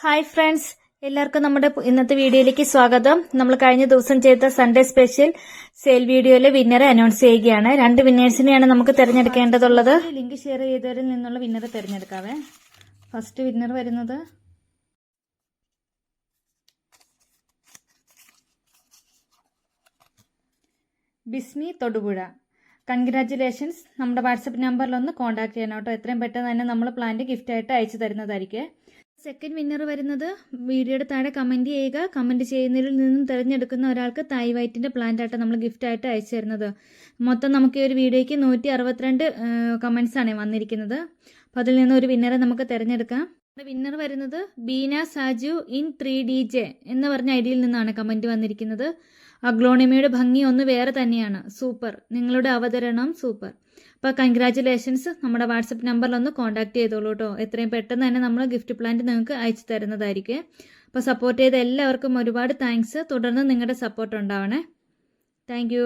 Hi friends, എല്ലാവർക്കും നമ്മുടെ ഇന്നത്തെ വീഡിയോയിലേക്ക് സ്വാഗതം. നമ്മൾ കഴിഞ്ഞ ദിവസം ചെയ്ത സൺഡേ സ്പെഷ്യൽ സെയിൽ വീഡിയോയിലെ വിന്നറെ അനൗൺസ് ചെയ്യുകയാണ്. 2 വിന്നേഴ്സിനെയാണ് നമുക്ക് തിരഞ്ഞെടുക്കേണ്ടതുള്ളത്. ലിങ്ക് ഷെയർ ചെയ്തവരിൽ നിന്നുള്ള വിന്നറെ തിരഞ്ഞെടുക്കാവേ. ഫസ്റ്റ് വിന്നർ വരുന്നത് ബിസ്മി തൊടുപുഴ. കൺഗ്രാറ്റുലേഷൻസ്. നമ്മുടെ വാട്സപ്പ് നമ്പറിലൊന്ന് കോൺടാക്ട് ചെയ്യണം കേട്ടോ. എത്രയും പെട്ടെന്ന് തന്നെ നമ്മൾ പ്ലാന്റ് ഗിഫ്റ്റായിട്ട് അയച്ചു തരുന്നതായിരിക്കും. സെക്കൻഡ് വിന്നർ വരുന്നത് വീഡിയോയുടെ താഴെ കമൻറ്റ് ചെയ്യുക. കമൻറ്റ് ചെയ്യുന്നതിൽ നിന്നും തിരഞ്ഞെടുക്കുന്ന ഒരാൾക്ക് തായ് വൈറ്റിൻ്റെ പ്ലാന്റ് ആയിട്ട് നമ്മൾ ഗിഫ്റ്റായിട്ട് അയച്ചു തരുന്നത്. മൊത്തം നമുക്ക് ഈ ഒരു വീഡിയോയ്ക്ക് 162 കമൻറ്റ്സ് ആണ് വന്നിരിക്കുന്നത്. അപ്പോൾ അതിൽ നിന്ന് ഒരു വിന്നറെ നമുക്ക് തിരഞ്ഞെടുക്കാം. വിന്നർ വരുന്നത് ബീന സാജു ഇൻ 3DJ എന്ന് പറഞ്ഞ ഐഡിയിൽ നിന്നാണ് കമൻറ്റ് വന്നിരിക്കുന്നത്. അഗ്ലോണിമയുടെ ഭംഗി ഒന്ന് വേറെ തന്നെയാണ്, സൂപ്പർ, നിങ്ങളുടെ അവതരണം സൂപ്പർ. അപ്പോൾ കൺഗ്രാറ്റുലേഷൻസ്. നമ്മുടെ വാട്സപ്പ് നമ്പറിലൊന്ന് കോൺടാക്ട് ചെയ്തോളൂ കേട്ടോ. എത്രയും പെട്ടെന്ന് തന്നെ നമ്മൾ ഗിഫ്റ്റ് പ്ലാന്റ് നിങ്ങൾക്ക് അയച്ചു തരുന്നതായിരിക്കും. അപ്പോൾ സപ്പോർട്ട് ചെയ്ത എല്ലാവർക്കും ഒരുപാട് താങ്ക്സ്. തുടർന്ന് നിങ്ങളുടെ സപ്പോർട്ട് ഉണ്ടാവണേ. താങ്ക്